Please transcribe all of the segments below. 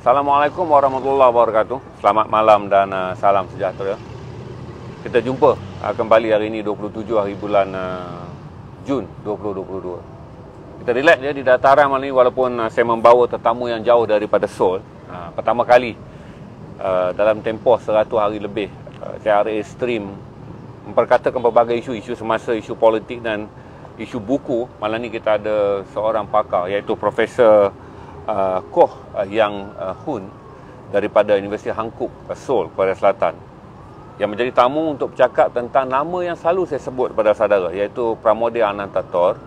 Assalamualaikum warahmatullahi wabarakatuh. Selamat malam dan salam sejahtera. Kita jumpa kembali hari ini 27 hari bulan Jun 2022. Kita relax dia di dataran malam ini walaupun saya membawa tetamu yang jauh daripada Seoul. Pertama kali dalam tempoh 100 hari lebih KRA Stream memperkatakan berbagai isu semasa, isu politik dan isu buku. Malam ini kita ada seorang pakar iaitu Profesor Koh Yang Hun daripada Universiti Hankook, Seoul, Korea Selatan, yang menjadi tamu untuk bercakap tentang nama yang selalu saya sebut kepada saudara, iaitu Pramoedya Anantathor,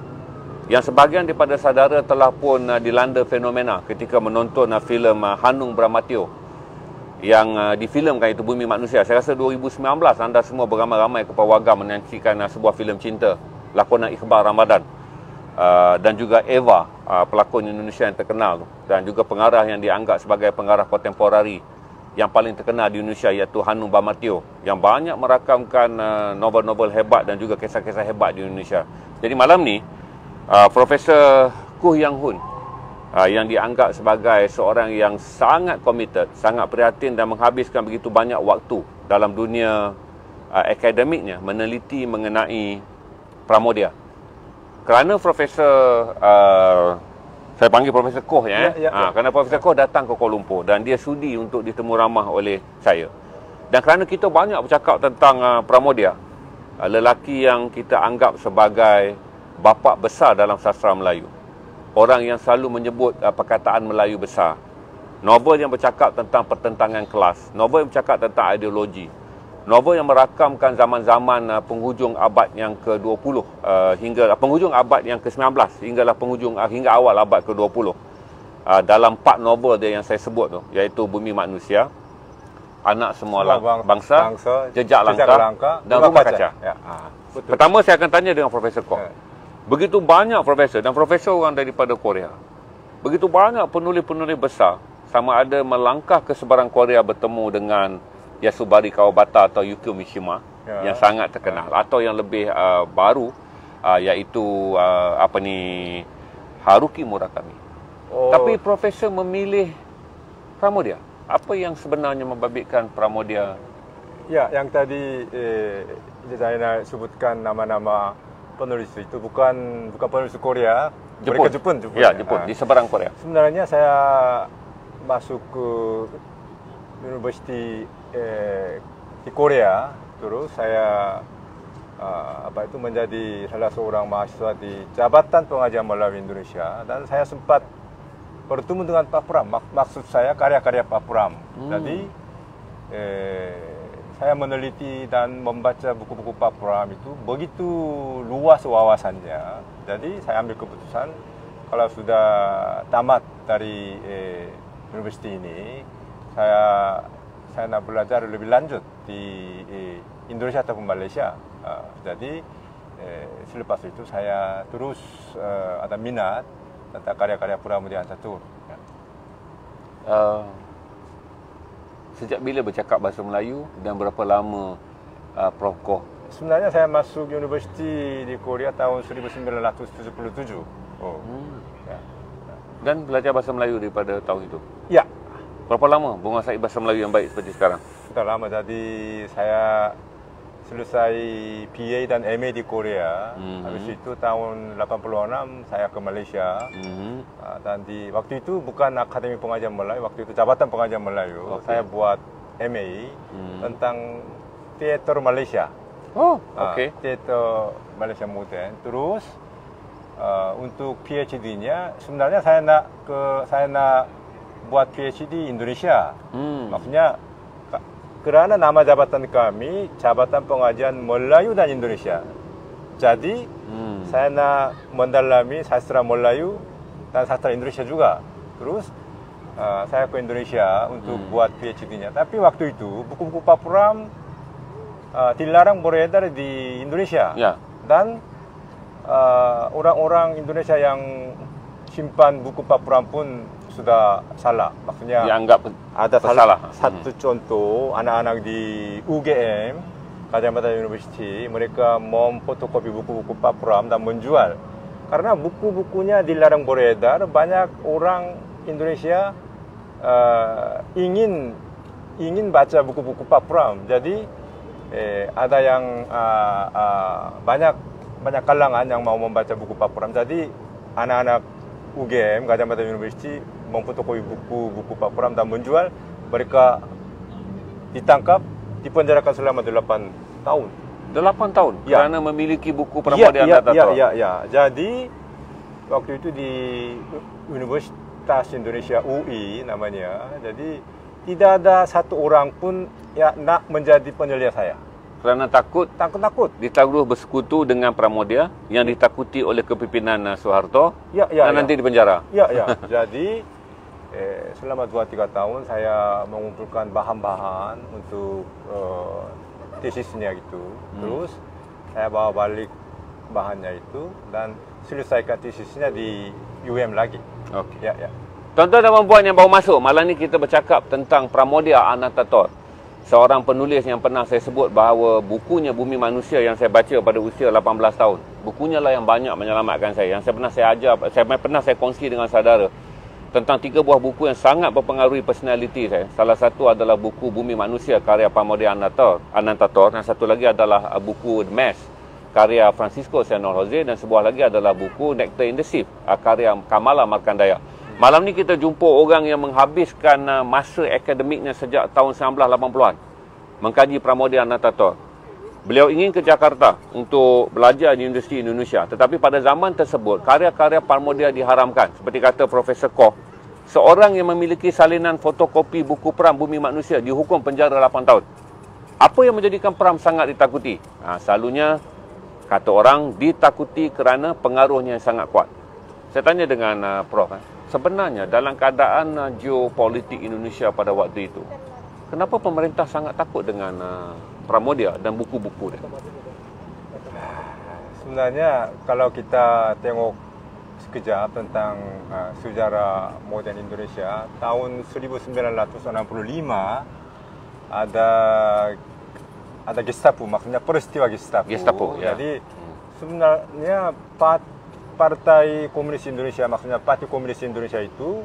yang sebahagian daripada saudara telah pun dilanda fenomena ketika menonton filem Hanung Bramantyo yang difilmkan, itu Bumi Manusia. Saya rasa 2019 anda semua beramai-ramai ke Pawagam menyaksikan sebuah filem cinta lakonan Iqbal Ramadan dan juga Eva, pelakon Indonesia yang terkenal dan juga pengarah yang dianggap sebagai pengarah kontemporari yang paling terkenal di Indonesia, iaitu Hanung Bramantyo, yang banyak merakamkan novel-novel hebat dan juga kisah-kisah hebat di Indonesia. Jadi malam ni Profesor Koh Yang Hun yang dianggap sebagai seorang yang sangat committed, sangat prihatin dan menghabiskan begitu banyak waktu dalam dunia akademiknya meneliti mengenai Pramoedya. Kerana Profesor saya panggil Profesor Koh kerana Profesor Koh datang ke Kuala Lumpur dan dia sudi untuk ditemu ramah oleh saya. Dan kerana kita banyak bercakap tentang Pramoedya, lelaki yang kita anggap sebagai bapa besar dalam sastra Melayu, orang yang selalu menyebut perkataan Melayu besar, novel yang bercakap tentang pertentangan kelas, novel yang bercakap tentang ideologi, novel yang merakamkan zaman-zaman penghujung abad yang ke-20 hingga penghujung abad yang ke-19 hingga awal abad ke-20. Dalam 4 novel dia yang saya sebut tu, iaitu Bumi Manusia, Anak Semua Bangsa, Jejak Langkah dan Rumah Kaca. Pertama saya akan tanya dengan Profesor Koh. Begitu banyak profesor, dan profesor orang daripada Korea, begitu banyak penulis-penulis besar, sama ada melangkah ke seberang Korea bertemu dengan Yasubari Kawabata atau Yukio Mishima yang sangat terkenal, atau yang lebih baru iaitu Haruki Murakami. Tapi profesor memilih Pramoedya. Apa yang sebenarnya membabitkan Pramoedya? Ya, yang tadi saya sebutkan nama-nama penulis itu bukan penulis Korea, mereka Jepun. Ya, Jepun, di seberang Korea. Sebenarnya saya masuk ke universiti di Korea, terus saya menjadi salah seorang mahasiswa di Jabatan Pengajian Melayu Indonesia, dan saya sempat bertemu dengan Pak Pram. Maksud saya karya-karya Pak Pram. Jadi saya meneliti dan membaca buku-buku Pak Pram itu begitu luas wawasannya. Jadi saya ambil keputusan kalau sudah tamat dari universiti ini, saya nak belajar lebih lanjut di Indonesia ataupun Malaysia. Jadi selepas itu saya terus ada minat tentang karya-karya Pramoedya Anantathor. Sejak bila bercakap bahasa Melayu dan berapa lama Prof Koh? Sebenarnya saya masuk universiti di Korea tahun 1977. Dan belajar bahasa Melayu daripada tahun itu? Ya. Berapa lama menguasai bahasa Melayu yang baik seperti sekarang? Sudah lama. Jadi saya selesai PA dan MA di Korea. Habis itu tahun 86 saya ke Malaysia. Dan di waktu itu bukan Akademi Pengajian Melayu, waktu itu Jabatan Pengajian Melayu. Saya buat MA tentang teater Malaysia. Teater Malaysia Moden. Terus untuk PhD-nya sebenarnya saya nak buat PhD Indonesia. Maksudnya kerana nama jabatan kami Jabatan Pengajian Melayu dan Indonesia. Jadi saya nak mendalami sastra Melayu dan sastra Indonesia juga. Terus saya ke Indonesia untuk buat PhD-nya. Tapi waktu itu buku-buku Pak Pram dilarang beredar di Indonesia. Dan orang-orang Indonesia yang simpan buku Pak Pram pun sudah salah. Maksudnya dianggap ada satu contoh, anak-anak di UGM, Gadjah Mada University, mereka memfotokopi buku-buku Pak Pram dan menjual. Karena buku-bukunya dilarang beredar, banyak orang Indonesia ingin baca buku-buku Pak Pram. Jadi ada yang banyak kalangan yang mau membaca buku Pak Pram. Jadi anak-anak UGM Gadjah Mada University memfotokopi buku Pak Pram dan menjual. Mereka ditangkap, dipenjarakan selama 8 tahun. 8 tahun? Ya. Kerana memiliki buku Pramoedya Anantathur? Ya. Jadi waktu itu di Universitas Indonesia UI namanya. Jadi tidak ada satu orang pun nak menjadi penyelia saya. Kerana takut Takut. ditaruh bersekutu dengan Pramoedya yang ditakuti oleh kepimpinan Soeharto dan nanti dipenjara. Ya. Jadi selama 2-3 tahun saya mengumpulkan bahan-bahan untuk tesisnya gitu. Terus saya bawa balik bahannya itu dan selesaikan tesisnya di UM lagi. Okey. Ya. Tuan-tuan dan puan yang baru masuk, malam ni kita bercakap tentang Pramoedya Anantathur. Seorang penulis yang pernah saya sebut bahawa bukunya Bumi Manusia yang saya baca pada usia 18 tahun. Bukunya lah yang banyak menyelamatkan saya. Yang pernah saya kongsi dengan saudara tentang 3 buah buku yang sangat mempengaruhi personaliti saya. Salah satu adalah buku Bumi Manusia karya Pramoedya Anantathur, dan satu lagi adalah buku The Mask karya Francisco Senior Jose, dan sebuah lagi adalah buku Nectar in the Sea karya Kamala Markandaya. Malam ni kita jumpa orang yang menghabiskan masa akademiknya sejak tahun 1980-an mengkaji Pramoedya Anantathur. Beliau ingin ke Jakarta untuk belajar di Universiti Indonesia. Tetapi pada zaman tersebut, karya-karya Pramoedya diharamkan. Seperti kata Profesor Koh, seorang yang memiliki salinan fotokopi buku Pram Bumi Manusia dihukum penjara 8 tahun. Apa yang menjadikan Pram sangat ditakuti? Selalunya, kata orang, ditakuti kerana pengaruhnya yang sangat kuat. Saya tanya dengan Prof, sebenarnya dalam keadaan geopolitik Indonesia pada waktu itu, kenapa pemerintah sangat takut dengan Pramoedya dan buku-buku dia? Sebenarnya kalau kita tengok sekejap tentang sejarah moden Indonesia, tahun 1965 ada Gestapo, maksudnya peristiwa Gestapo. Ya. Jadi sebenarnya Partai Komunis Indonesia, maksudnya Parti Komunis Indonesia itu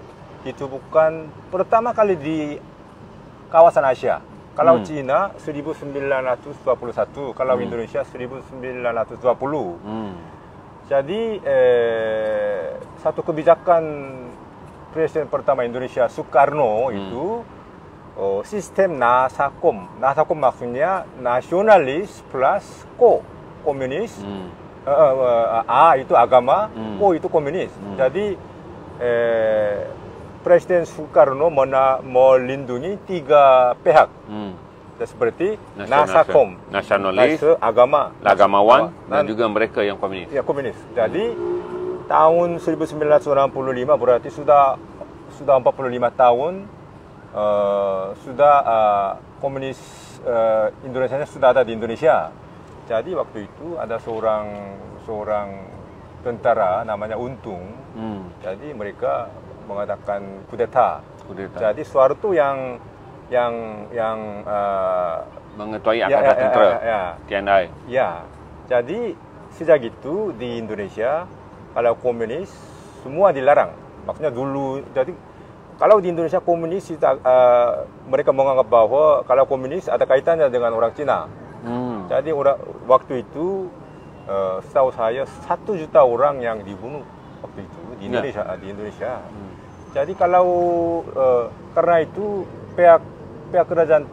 bukan pertama kali di kawasan Asia. Kalau Cina 1921, kalau Indonesia 1920. Jadi satu kebijakan Presiden pertama Indonesia Soekarno itu sistem Nasakom. Nasakom maksudnya nasionalis plus komunis. A itu agama, O itu komunis. Jadi Presiden Soekarno melindungi 3 pihak. Seperti Nasakom, nasionalis, agamawan, dan juga mereka yang komunis. Ya, komunis. Jadi tahun 1965 berarti sudah 45 tahun komunis Indonesia sudah ada di Indonesia. Jadi waktu itu ada seorang tentara namanya Untung. Jadi mereka mengadakan kudeta. Jadi Soeharto yang mengetuai angkatan tentera TNI. Ya. Jadi sejak itu di Indonesia kalau komunis semua dilarang. Maksudnya dulu, jadi kalau di Indonesia komunis mereka menganggap bahwa kalau komunis ada kaitannya dengan orang Cina. Jadi waktu itu setahu saya 1 juta orang yang dibunuh waktu itu di Indonesia. Jadi kalau karena itu pihak kerajaan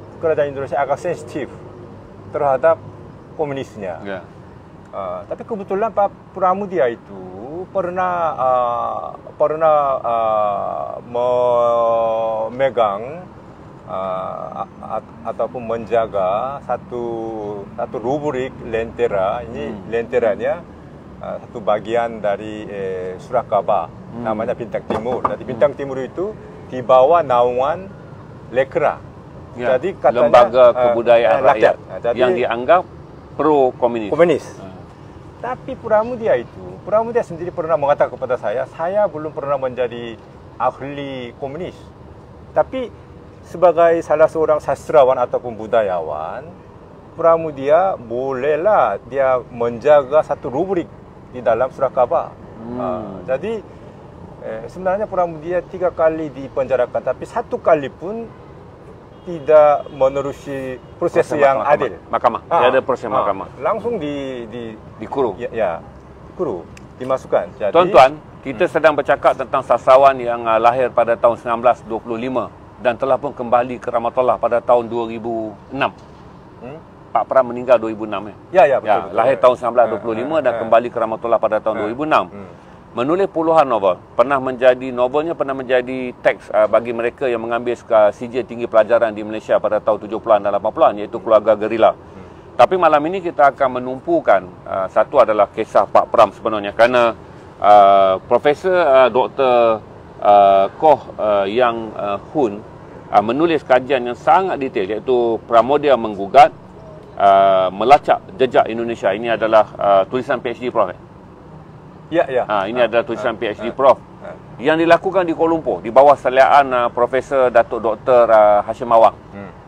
Indonesia agak sensitif terhadap komunisnya. Tapi kebetulan Pak Pramoedya itu pernah memegang ataupun menjaga satu rubrik lentera. Ini lenteranya satu bagian dari Surat Kabar, namanya Bintang Timur. Jadi Bintang Timur itu di bawah naungan Lekra. Jadi katanya lembaga kebudayaan rakyat jadi, yang dianggap pro komunis. Tapi Pramoedya sendiri pernah mengatakan kepada saya belum pernah menjadi ahli komunis. Tapi sebagai salah seorang sastrawan ataupun budayawan, Pramoedya bolehlah dia menjaga satu rubrik di dalam Surat Kabar. Jadi sebenarnya Pramudia 3 kali dipenjarakan, tapi 1 kali pun tidak menerusi proses yang adil. Mahkamah. Dia ada proses mahkamah. Langsung dikurung. Ya, dikurung, dimasukkan. Jadi, tuan-tuan, kita sedang bercakap tentang sastrawan yang lahir pada tahun 1925 dan telah pun kembali ke Rahmatullah pada tahun 2006. Pak Pram meninggal 2006 ya. Betul. Lahir tahun 1925 dan kembali ke Rahmatullah pada tahun 2006. Menulis puluhan novel, novelnya pernah menjadi teks bagi mereka yang mengambil sijil tinggi pelajaran di Malaysia pada tahun 70-an dan 80-an, iaitu Keluarga Gerila. Tapi malam ini kita akan menumpukan satu adalah kisah Pak Pram sebenarnya, kerana Profesor Dr. Koh Yang Hun menulis kajian yang sangat detail, iaitu Pramodia Menggugat, Melacak Jejak Indonesia. Ini adalah tulisan PhD Prof. Ya. Ini adalah tulisan PhD Prof. Yang dilakukan di Kuala Lumpur di bawah saliaan Profesor Datuk Dr. Hashim Awang.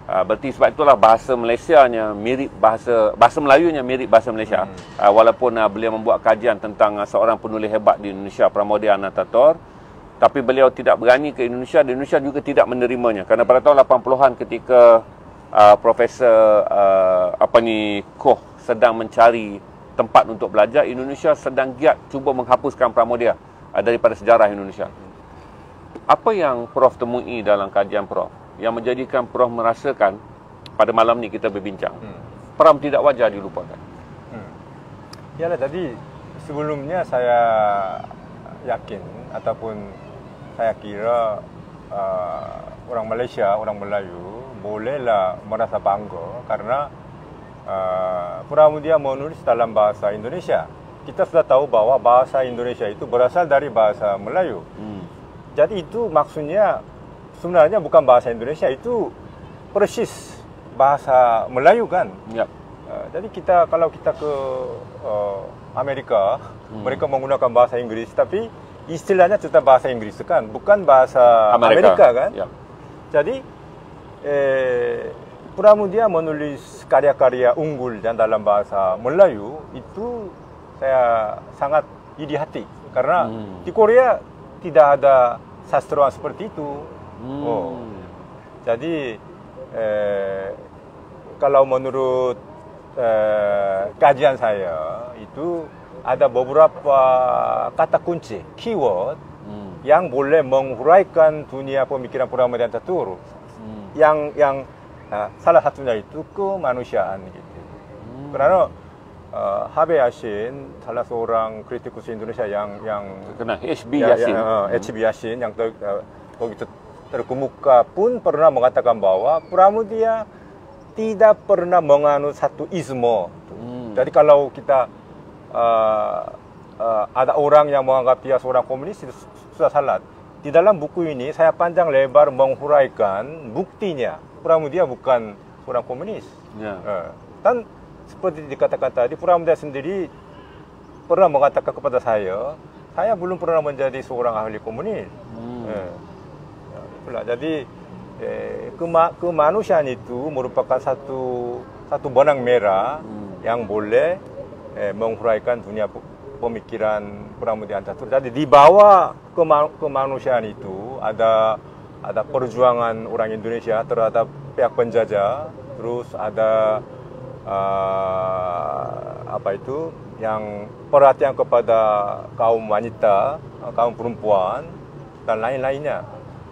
Berarti sebab itulah bahasa Malaysianya mirip bahasa Melayunya mirip bahasa Malaysia. Walaupun beliau membuat kajian tentang seorang penulis hebat di Indonesia, Pramodia Anantatur, tapi beliau tidak berani ke Indonesia dan Indonesia juga tidak menerimanya. Kerana pada tahun 80-an ketika Profesor Koh sedang mencari tempat untuk belajar, Indonesia sedang giat cuba menghapuskan Pramodia daripada sejarah Indonesia. Apa yang Prof temui dalam kajian Prof yang menjadikan Prof merasakan pada malam ni kita berbincang, Pram tidak wajar dilupakan? Yalah, jadi sebelumnya saya yakin ataupun saya kira orang Malaysia, orang Melayu bolehlah merasa bangga karena Pramudia menulis dalam bahasa Indonesia. Kita sudah tahu bahwa bahasa Indonesia itu berasal dari bahasa Melayu. Jadi itu maksudnya sebenarnya bukan bahasa Indonesia, itu persis bahasa Melayu kan. Yep. Jadi kalau kita ke Amerika, mereka menggunakan bahasa Inggris, tapi istilahnya tetap bahasa Inggris kan, bukan bahasa Amerika kan. Yep. Jadi Pramudia menulis karya-karya unggul dan dalam bahasa Melayu itu saya sangat iri hati karena di Korea tidak ada sastrawan seperti itu. Jadi kalau menurut kajian saya itu ada beberapa kata kunci, keyword yang boleh menghuraikan dunia pemikiran Pramudia Anantatur. Yang salah satunya itu kemanusiaan gitu. Karena Habe Yasin, salah seorang kritikus Indonesia yang terkenal, HB Yasin. HB Yasin yang begitu terkemuka pun pernah mengatakan bahwa Pramudia tidak pernah menganut satu isme. Jadi kalau kita ada orang yang menganggap dia seorang komunis, itu sudah salah. Di dalam buku ini saya panjang lebar menghuraikan buktinya Pramudia bukan seorang komunis. Dan seperti dikatakan tadi, Pramudia sendiri pernah mengatakan kepada saya belum pernah menjadi seorang ahli komunis. Itulah. Jadi kemanusiaan itu merupakan satu benang merah yang boleh menghuraikan dunia pemikiran Pramudia Anantatur. Jadi di bawah kemanusiaan itu ada perjuangan orang Indonesia terhadap pihak penjajah, terus ada yang perhatian kepada kaum wanita, kaum perempuan dan lain-lainnya.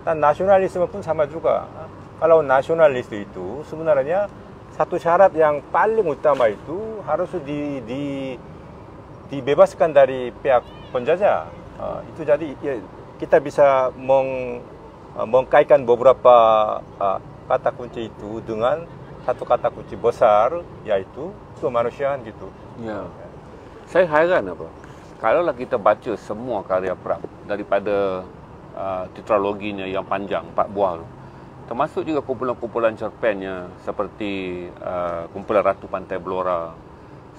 Dan nasionalisme pun sama juga. Kalau nasionalis itu sebenarnya satu syarat yang paling utama itu harus dibebaskan dari pihak penjajah. Itu jadi kita bisa mengkaitkan beberapa kata kunci itu dengan satu kata kunci besar, yaitu kemanusiaan gitu. Ya. Saya heran apa? Kalaulah kita baca semua karya Pram daripada tetraloginya yang panjang 4 buah tu, termasuk juga kumpulan-kumpulan cerpennya seperti kumpulan Ratu Pantai Blora,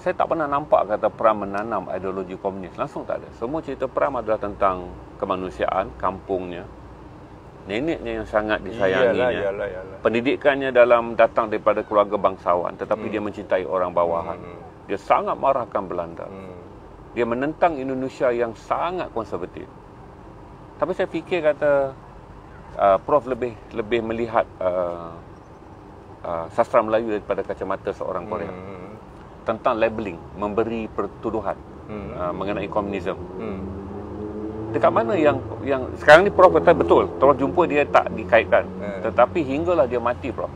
saya tak pernah nampak kata Pram menanam ideologi komunis. Langsung tak ada. Semua cerita Pram adalah tentang kemanusiaan, kampungnya, neneknya yang sangat disayanginya, iyalah. Pendidikannya datang daripada keluarga bangsawan, tetapi dia mencintai orang bawahan. Dia sangat marahkan Belanda. Dia menentang Indonesia yang sangat konservatif. Tapi saya fikir kata Prof lebih melihat sastra Melayu daripada kacamata seorang Korea tentang labeling, memberi pertuduhan mengenai komunisme. Dekat mana yang sekarang ni Prof kata betul, Prof jumpa dia tak dikaitkan, tetapi hinggalah dia mati Prof,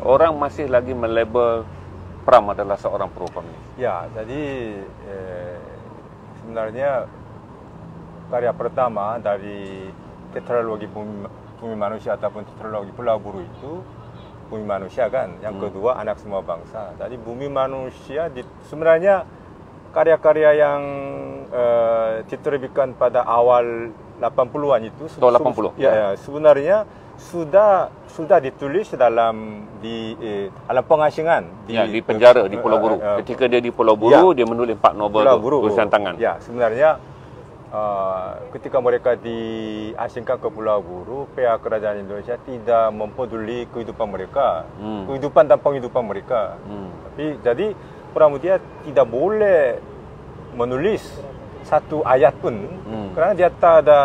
orang masih lagi melabel Pram adalah seorang pro-komunis. Ya, jadi sebenarnya karya pertama dari tetralogi Bumi Manusia ataupun tetralogi Pulau Buru itu Bumi Manusia kan, yang kedua Anak Semua Bangsa. Jadi Bumi Manusia sebenarnya karya-karya yang diterbitkan pada awal 80-an itu tahun 80. Ya, sebenarnya sudah ditulis dalam pengasingan di penjara di Pulau Buru. Ketika dia di Pulau Buru, dia menulis 4 novel tulisan tangan. Ya, sebenarnya ketika mereka diasingkan ke Pulau Buru, pihak kerajaan Indonesia tidak mempeduli kehidupan mereka, kehidupan dan penghidupan mereka. Tapi jadi Pramudia tidak boleh menulis satu ayat pun karena dia tak ada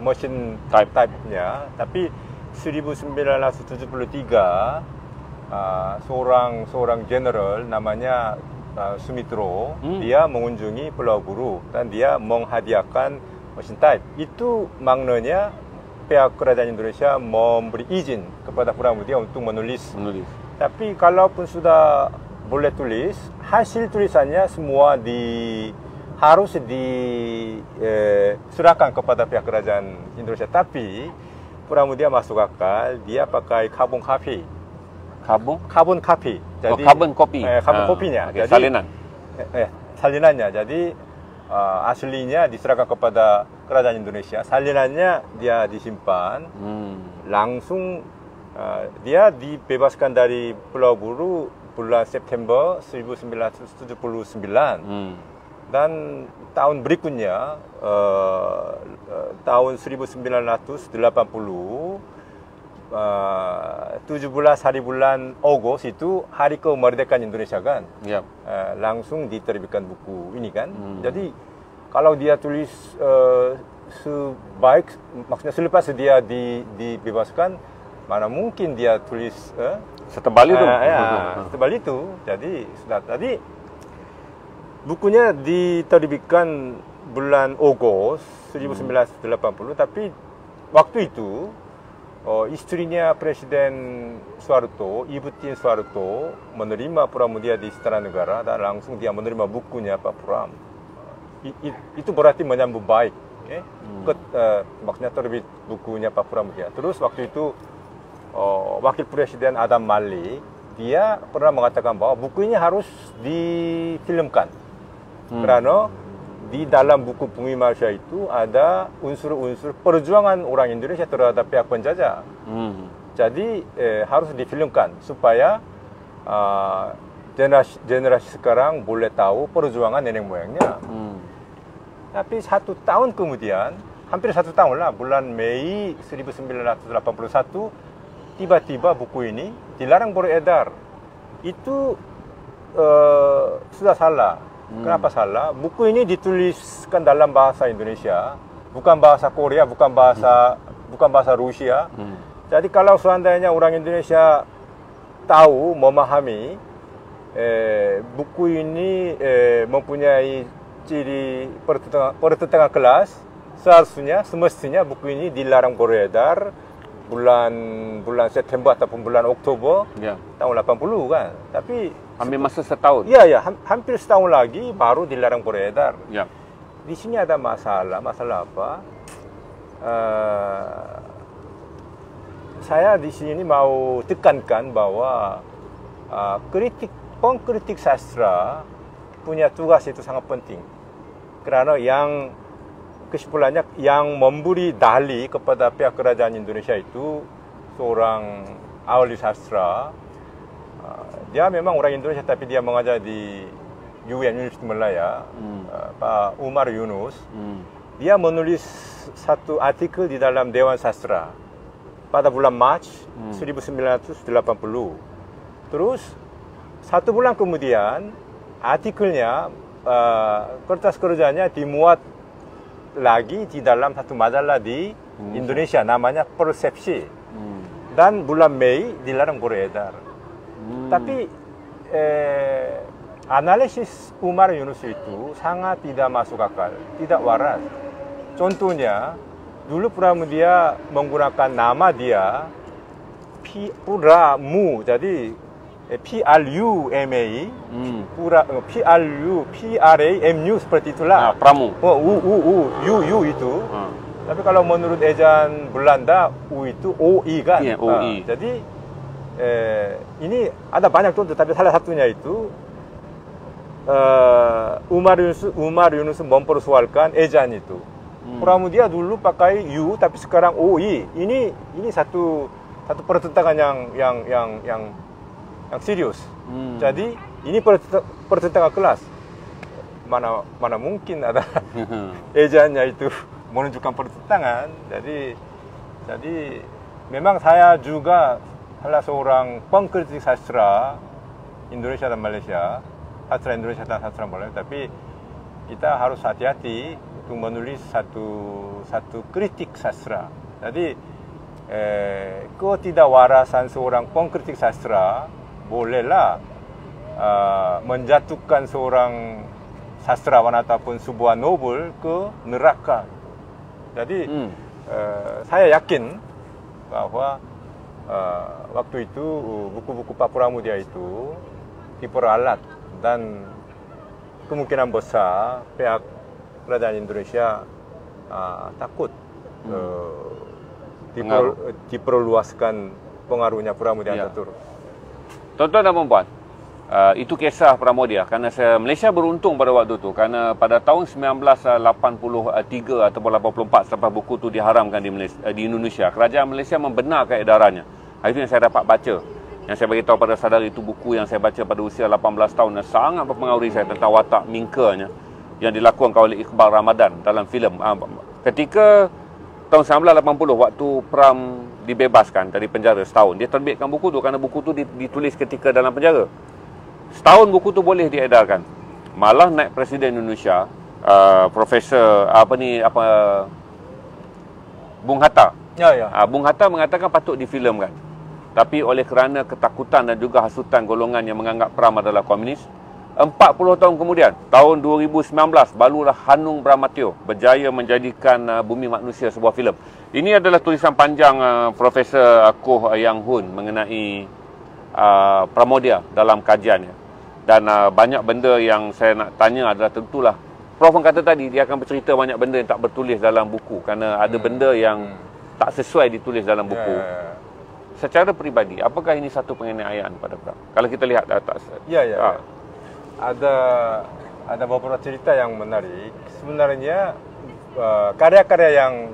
mesin type-nya. Tapi 1973 seorang general namanya Sumitro, dia mengunjungi Pulau Buru dan dia menghadiahkan mesin type. Itu maknanya pihak kerajaan Indonesia memberi izin kepada Pramudia untuk menulis. Tapi kalaupun sudah boleh tulis, hasil tulisannya semua harus diserahkan kepada pihak kerajaan Indonesia. Tapi Pramudia masuk akal, dia pakai carbon copy. Carbon copy. Jadi carbon copy. Carbon kopinya. Okay, jadi salinan. Salinannya. Jadi aslinya diserahkan kepada kerajaan Indonesia. Salinannya dia disimpan. Langsung dia dibebaskan dari Pulau Buru bulan September 1979. Dan tahun berikutnya, tahun 1980, 17 hari bulan Ogos itu hari kemerdekaan Indonesia kan. Langsung diterbitkan buku ini kan. Jadi kalau dia tulis maksudnya selepas dia dibebaskan, mana mungkin dia tulis setebal itu. Setebal itu. Jadi sudah tadi bukunya diterbitkan bulan Ogos 1980, tapi waktu itu istrinya Presiden Soeharto, Ibu Tien Soeharto, menerima Pramudia di Istana Negara dan langsung dia menerima bukunya Pak Pram. Itu berarti menyambut baik. Maksudnya terbit bukunya Pak Pramudia. Terus waktu itu Wakil Presiden Adam Malik, dia pernah mengatakan bahwa buku ini harus difilmkan. Karena di dalam buku Bumi Manusia itu ada unsur-unsur perjuangan orang Indonesia terhadap pihak penjajah. Jadi harus difilmkan supaya generasi sekarang boleh tahu perjuangan nenek moyangnya. Tapi 1 tahun kemudian, hampir 1 tahun lah, bulan Mei 1981, tiba-tiba buku ini dilarang beredar. Itu sudah salah. Kenapa salah? Buku ini dituliskan dalam bahasa Indonesia, bukan bahasa Korea, bukan bahasa Rusia. Jadi kalau seandainya orang Indonesia tahu, memahami buku ini mempunyai ciri pertengahan kelas, semestinya buku ini dilarang beredar bulan September ataupun bulan Oktober tahun 80 kan. Tapi ambil masa setahun. Ya, hampir setahun lagi baru dilarang beredar. Di sini ada masalah apa? Saya di sini mau tekankan bahwa pengkritik sastra punya tugas itu sangat penting. Karena kesimpulannya yang memberi dalih kepada pihak kerajaan Indonesia itu seorang ahli sastra. Dia memang orang Indonesia tapi dia mengajar di UN University Malaya, Pak Umar Yunus. Dia menulis satu artikel di dalam Dewan Sastra pada bulan Mac 1980. Terus 1 bulan kemudian artikelnya kertas kerjanya dimuat lagi di dalam satu majalah di Indonesia namanya Persepsi. Dan bulan Mei dilarang beredar. Tapi analisis Umar Yunus itu sangat tidak masuk akal, tidak waras. Contohnya, dulu Pramudia menggunakan nama dia Pramu, jadi PRUMA, PRAMU seperti itulah. Pramu. U itu. Tapi kalau menurut ejaan Belanda, U itu OI kan. Yeah, OI. Jadi ini ada banyak contoh, tapi salah satunya itu Umar Yunus mempersoalkan ejaan itu. Pramudia dulu pakai U tapi sekarang OI. Ini satu pertentangan yang serius. Jadi ini pertentangan kelas. Mana mungkin ada ejaannya itu menunjukkan pertentangan. Jadi memang saya juga salah seorang pengkritik sastra Indonesia dan Malaysia, sastra Indonesia dan sastra Malaysia. Tapi kita harus hati-hati untuk menulis satu kritik sastra. Jadi ketidakwarasan seorang pengkritik sastra bolehlah menjatuhkan seorang sastrawan ataupun sebuah novel ke neraka. Jadi saya yakin bahwa waktu itu buku-buku Pak Pramudia itu diperalat dan kemungkinan besar pihak kerajaan Indonesia takut diperluaskan pengaruhnya Pramudia Ataturk. Tuan-tuan dan puan-puan, itu kisah Pramudia. Karena Malaysia beruntung pada waktu itu, karena pada tahun 1983 atau 84 selepas buku itu diharamkan di Indonesia, kerajaan Malaysia membenarkan edarannya. Itu yang saya dapat baca. Yang saya beritahu pada saudara, itu buku yang saya baca pada usia 18 tahun dan sangat mempengaruhi saya tentang watak mingkanya yang dilakukan oleh Iqbal Ramadan dalam filem. Ketika tahun 1980 waktu Pram dibebaskan dari penjara setahun, dia terbitkan buku tu kerana buku tu ditulis ketika dalam penjara. Setahun buku tu boleh diedarkan. Malah naik Presiden Indonesia, Profesor Bung Hatta. Bung Hatta mengatakan patut difilemkan. Tapi oleh kerana ketakutan dan juga hasutan golongan yang menganggap Pram adalah komunis, 40 tahun kemudian, tahun 2019, barulah Hanung Bramantyo berjaya menjadikan Bumi Manusia sebuah filem. Ini adalah tulisan panjang Profesor Koh Yang Hun mengenai Pramudia dalam kajiannya. Dan banyak benda yang saya nak tanya adalah tentulah, Prof kata tadi, dia akan bercerita banyak benda yang tak bertulis dalam buku. Kerana ada benda yang tak sesuai ditulis dalam buku. Secara peribadi, apakah ini satu penganiayaan pada Pram? Kalau kita lihat atas. Ada beberapa cerita yang menarik. Sebenarnya karya-karya yang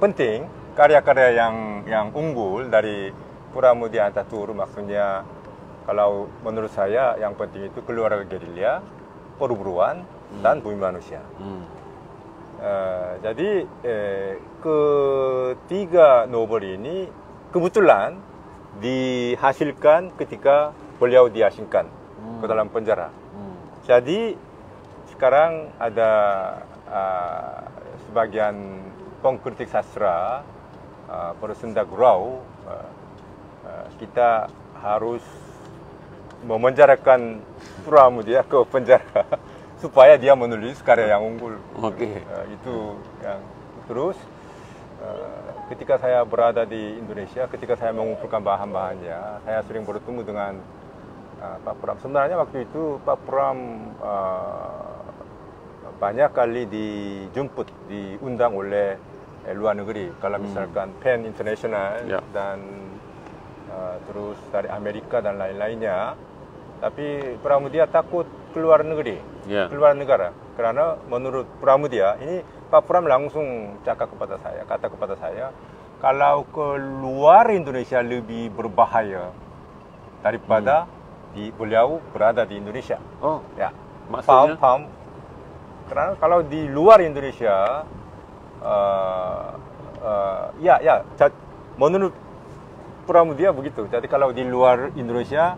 penting, karya-karya yang unggul dari Pramudia Ataturk, maksudnya kalau menurut saya yang penting itu Keluarga Gerilya, Perburuan, dan Bumi Manusia. Jadi ketiga novel ini kebetulan dihasilkan ketika beliau diasingkan ke dalam penjara. Jadi sekarang ada sebagian pengkritik sastra bersenda gurau, kita harus memenjarakan Pramudia ke penjara supaya dia menulis karya yang unggul. Itu yang terus. Ketika saya berada di Indonesia, ketika saya mengumpulkan bahan-bahannya, saya sering bertemu dengan Pak Pram. Sebenarnya waktu itu Pak Pram banyak kali dijemput, diundang oleh luar negeri. Kalau misalkan PEN International dan terus dari Amerika dan lain-lainnya. Tapi Pramudia takut keluar negeri, keluar negara. Karena menurut Pramudia, ini Pak Pram langsung kata kepada saya, kalau keluar Indonesia lebih berbahaya daripada beliau berada di Indonesia. Maksudnya? Paham. Karena kalau di luar Indonesia, menurut Pramudia begitu. Jadi kalau di luar Indonesia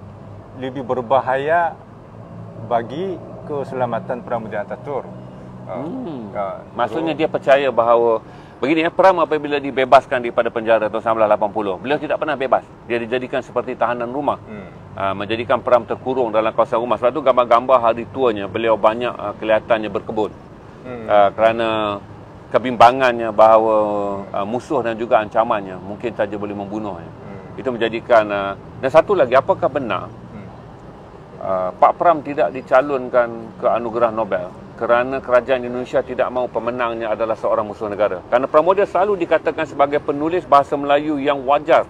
lebih berbahaya bagi keselamatan Pramudia Ataturk. Maksudnya dia percaya bahawa begini ya, Pram apabila dibebaskan daripada penjara tahun 1980, beliau tidak pernah bebas. Dia dijadikan seperti tahanan rumah. Menjadikan Pram terkurung dalam kawasan rumah. Sebab itu gambar-gambar hari tuanya beliau banyak kelihatannya berkebun. Kerana kebimbangannya bahawa musuh dan juga ancamannya mungkin saja boleh membunuhnya. Itu menjadikan dan satu lagi, apakah benar Pak Pram tidak dicalonkan ke anugerah Nobel kerana kerajaan Indonesia tidak mahu pemenangnya adalah seorang musuh negara? Kerana Pramodia selalu dikatakan sebagai penulis bahasa Melayu yang wajar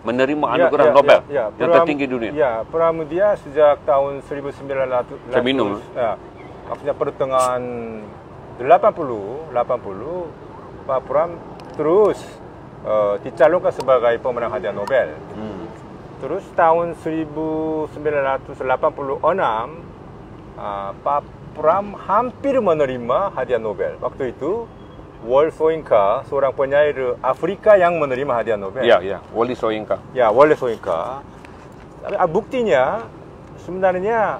menerima anugerah Nobel yang tertinggi dunia. Ya, Pramodia sejak tahun 1900. Saya minum. Maksudnya pertengahan 80, Pak Pram terus dicalonkan sebagai pemenang hadiah Nobel. Terus tahun 1986, Pak Pram hampir menerima hadiah Nobel. Waktu itu Wole Soyinka, seorang penyair Afrika yang menerima hadiah Nobel. Ya, Wole Soyinka. Ya, Wole Soyinka. Buktinya sebenarnya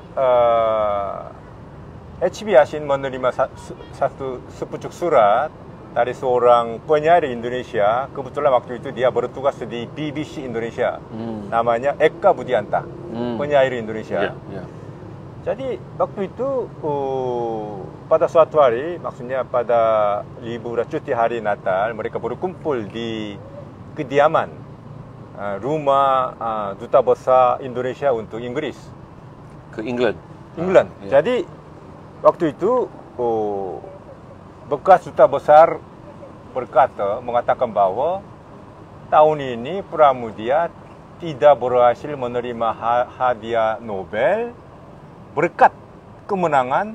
HB Yassin menerima satu sepucuk surat dari seorang penyair Indonesia. Kebetulan waktu itu dia bertugas di BBC Indonesia. Namanya Eka Budianta, penyair Indonesia. Jadi waktu itu pada suatu hari, maksudnya pada liburan cuti hari Natal, mereka berkumpul di kediaman rumah Duta Besar Indonesia untuk Inggris. Ke England. Jadi waktu itu bekas Duta Besar mengatakan bahwa tahun ini Pramodia tidak berhasil menerima hadiah Nobel berkat kemenangan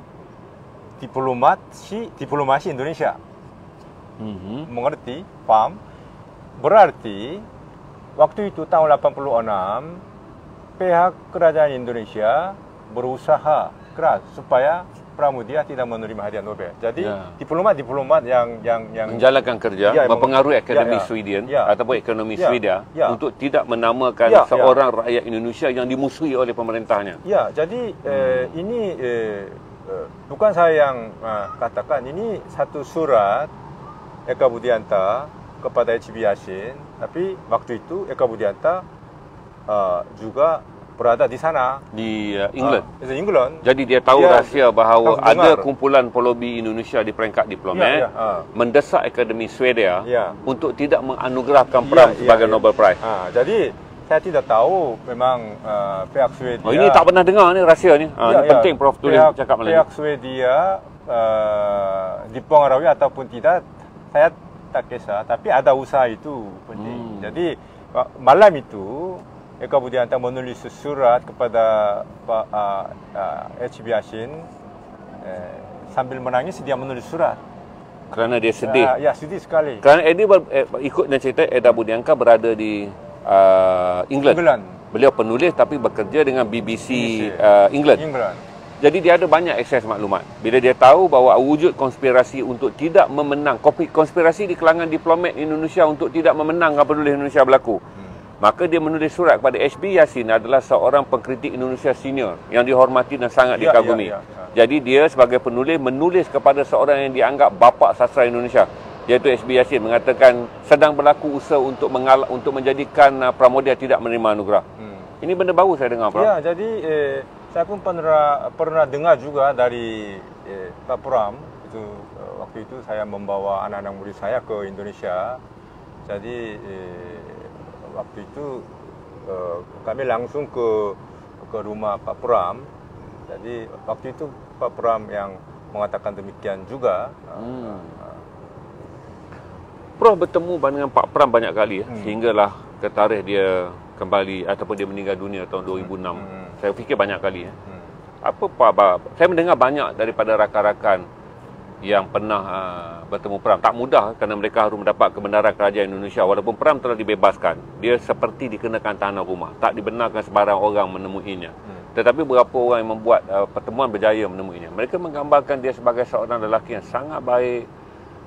diplomasi Indonesia. Mengerti? Paham? Berarti waktu itu tahun 86 pihak kerajaan Indonesia berusaha keras supaya Pramodia tidak menerima hadiah Nobel. Jadi diplomat yang menjalankan kerja, mempengaruhi Akademi Sweden ataupun ekonomi Swedia untuk tidak menamakan seorang rakyat Indonesia yang dimusuhi oleh pemerintahnya. Ya, jadi ini bukan saya yang katakan, ini satu surat Eka Budianta kepada HB Yassin, tapi waktu itu Eka Budianta juga berada di sana, di England. Jadi dia tahu rahsia bahawa ada kumpulan pelobi Indonesia di peringkat diplomat mendesak Akademi Swedia untuk tidak menganugerahkan Pram sebagai Nobel Prize. Jadi saya tidak tahu memang pihak Swedia. Ini tak pernah dengar ni rahsia ni. Ini penting Prof tulis cakap Melayu. Pihak Swedia dipengaruhi ataupun tidak, saya tak kisah. Tapi ada usaha itu penting. Jadi malam itu Eka Budianta menulis surat kepada Pak HB Yassin, sambil menangis dia menulis surat. Kerana dia sedih. Ya, sedih sekali. Kerana ikut dan cerita Eka Budianta berada di England. Beliau penulis tapi bekerja dengan BBC England. Jadi dia ada banyak akses maklumat. Bila dia tahu bahawa wujud konspirasi untuk tidak memenang, konspirasi di kalangan diplomat Indonesia untuk tidak memenang apa penulis Indonesia berlaku. Maka dia menulis surat kepada HB Yassin, adalah seorang pengkritik Indonesia senior yang dihormati dan sangat dikagumi. Jadi dia sebagai penulis menulis kepada seorang yang dianggap bapa sastra Indonesia, iaitu HB Yassin, mengatakan sedang berlaku usaha untuk menjadikan Pramodia tidak menerima anugerah. Ini benda baru saya dengar, Prof. Ya, jadi saya pun pernah dengar juga dari Pak Pram. Waktu itu saya membawa anak-anak murid saya ke Indonesia. Jadi waktu itu kami langsung ke rumah Pak Pram. Jadi waktu itu Pak Pram yang mengatakan demikian juga. Prof bertemu dengan Pak Pram banyak kali sehinggalah ke tarikh dia kembali ataupun dia meninggal dunia tahun 2006. Saya fikir banyak kali. Saya mendengar banyak daripada rakan-rakan yang pernah bertemu Pram. Tak mudah kerana mereka harus mendapat kebenaran kerajaan Indonesia. Walaupun Pram telah dibebaskan, dia seperti dikenakan tahanan rumah. Tak dibenarkan sebarang orang menemuinya. Tetapi beberapa orang yang membuat pertemuan berjaya menemuinya. Mereka menggambarkan dia sebagai seorang lelaki yang sangat baik,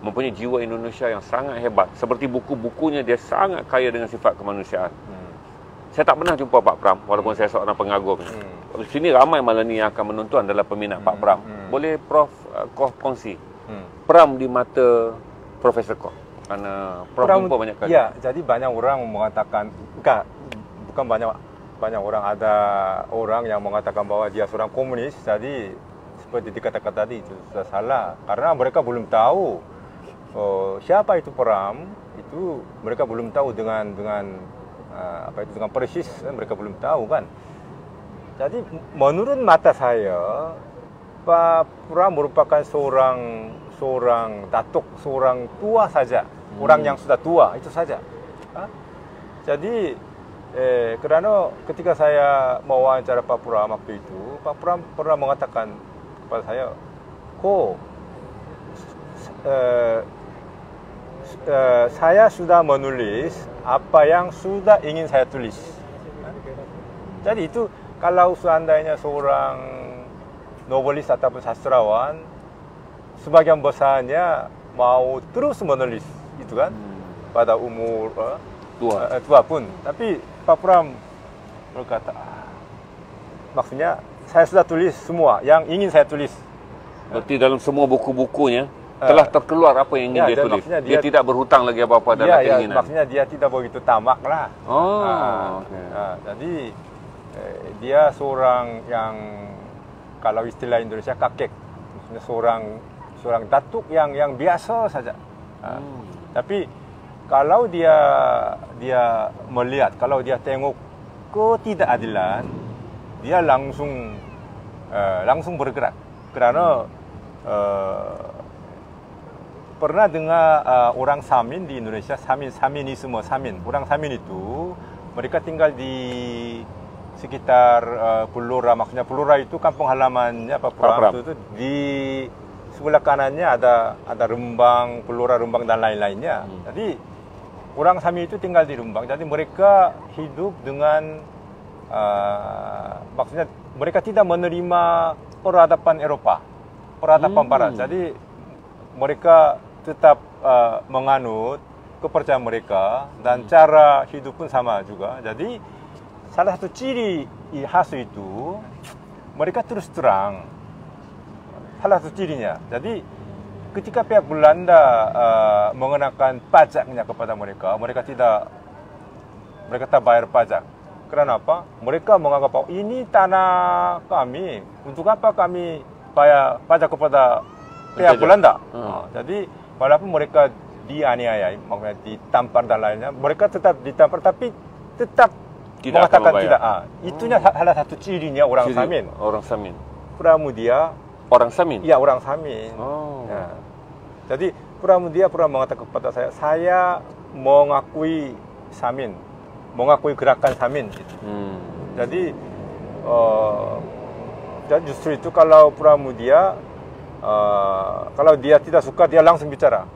mempunyai jiwa Indonesia yang sangat hebat. Seperti buku-bukunya, dia sangat kaya dengan sifat kemanusiaan. Saya tak pernah jumpa Pak Pram, walaupun saya seorang pengagum. Di sini ramai malam ni yang akan menonton adalah peminat Pak Pram. Boleh Prof kongsi Pram di mata Profesor Kok? Karena Prof jumpa banyak kali. Ya, jadi banyak orang mengatakan, bukan banyak orang, ada orang yang mengatakan bahwa dia seorang komunis. Jadi seperti dikatakan tadi itu sudah salah, karena mereka belum tahu siapa itu Pram. Itu mereka belum tahu dengan persis, mereka belum tahu kan. Jadi menurut mata saya, Pak Pram merupakan seorang datuk, seorang tua saja, orang yang sudah tua itu saja. Jadi kerana ketika saya mewawancara Pak Pram waktu itu, Pak Pram pernah mengatakan kepada saya, saya sudah menulis apa yang sudah ingin saya tulis. Jadi itu kalau seandainya seorang novelis ataupun sastrawan, sebagian besarnya mau terus menulis itu kan, pada umur tua pun. Tapi Pak Pram berkata, maksudnya saya sudah tulis semua yang ingin saya tulis. Berarti dalam semua buku-bukunya telah terkeluar apa yang ingin dia tulis. Dia tidak berhutang lagi apa-apa dalam keinginan. Maksudnya dia tidak begitu tamak lah. Jadi dia seorang yang, kalau istilah Indonesia, kakek. Maksudnya seorang datuk yang biasa saja. Tapi kalau dia melihat, kalau dia tengok ketidakadilan, dia langsung bergerak. Kerana pernah dengar orang Samin di Indonesia, Saminisme. Orang Samin itu mereka tinggal di sekitar Pelura. Maksudnya Pelura itu kampung halamannya Pak Pram. Itu di sebelah kanannya ada Rembang, Pelura, Rembang dan lain-lainnya. Jadi orang Sami itu tinggal di Rembang. Jadi mereka hidup dengan maksudnya mereka tidak menerima peradaban Eropah, peradaban Barat. Jadi mereka tetap menganut kepercayaan mereka dan cara hidup pun sama juga. Jadi salah satu ciri khas itu mereka terus terang. Salah satu cirinya. Jadi ketika pihak Belanda mengenakan pajaknya kepada mereka, mereka tak bayar pajak. Kerana apa? Mereka menganggap bahwa ini tanah kami. Untuk apa kami bayar pajak kepada pihak Belanda? Jadi walaupun mereka dianiaya, maksudnya ditampar dan lainnya, mereka tetap ditampar tapi tetap tidak mengatakan tidak. Itunya salah satu cirinya orang Samin. Orang Samin. Pramudia. Orang Samin? Ya, orang Samin. Jadi Pramudia pernah mengatakan kepada saya mengakui Samin, mengakui gerakan Samin. Jadi justru itu kalau Pramudia, kalau dia tidak suka, dia langsung bicara.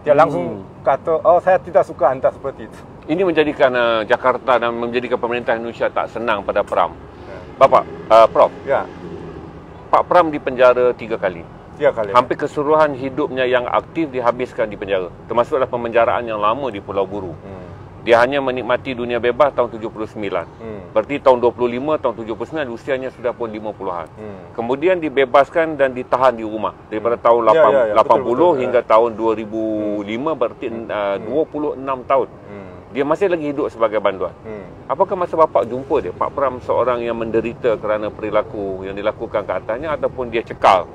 Dia langsung kata, saya tidak suka anda seperti itu. Ini menjadikan Jakarta dan menjadikan pemerintah Indonesia tak senang pada Pram. Bapak, Prof. Ya. Pak Pram dipenjara 3 kali. 3 kali. Hampir keseluruhan hidupnya yang aktif dihabiskan di penjara. Termasuklah pemenjaraan yang lama di Pulau Buru. Dia hanya menikmati dunia bebas tahun 79. Berarti tahun 25, tahun 79 usianya sudah pun 50-an. Kemudian dibebaskan dan ditahan di rumah daripada tahun 80 hingga tahun 2005, berarti 26 tahun. Dia masih lagi hidup sebagai banduan. Apakah masa bapak jumpa dia, Pak Pram seorang yang menderita kerana perilaku yang dilakukan ke atasnya, ataupun dia cekal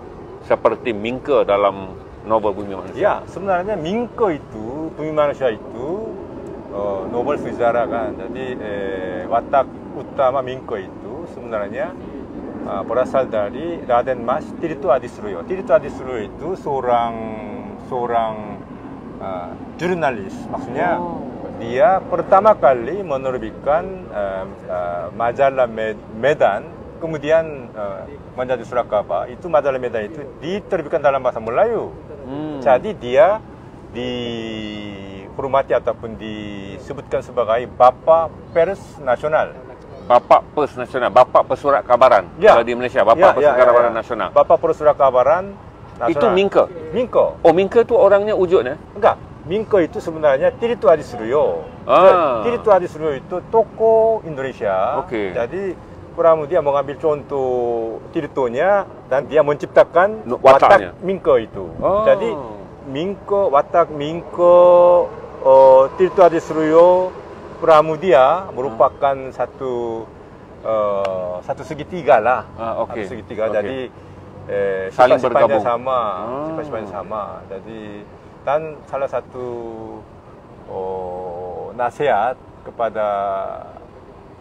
seperti Mingke dalam novel Bumi Manusia? Ya, sebenarnya Mingke itu, Bumi Manusia itu novel sejarah kan. Jadi watak utama Mingke itu sebenarnya berasal dari Raden Mas Tirto Adisroyo. Tirto Adisroyo itu seorang jurnalis. Maksudnya dia pertama kali menerbitkan majalah Medan, kemudian menjadi surat kabar. Itu majalah Medan itu diterbitkan dalam bahasa Melayu. Jadi dia dihormati ataupun disebutkan sebagai Bapa Pers Nasional. Bapa Pers Nasional, Bapa Pesurat Kabaran. Kalau di Malaysia, Bapa Pesurat Kabaran Nasional. Bapa Pesurat Kabaran Nasional. Itu Mingke? Mingke. Oh, Mingke itu orangnya wujudnya? Enggak. Mingke itu sebenarnya Tirto Adisroyo. Tirto Adisroyo itu tokoh Indonesia. Jadi Pramudia mengambil contoh Tirtonya dan dia menciptakan Wataknya. watak Mingke itu. Oh. Jadi watak Mingke Tirto Adi Suroyo Pramudia merupakan satu segitiga lah. Okay. Satu segitiga. Okay. Jadi saling sifat-sifatnya bergabung. sama, sifat-sifatnya sama. Jadi dan salah satu nasihat kepada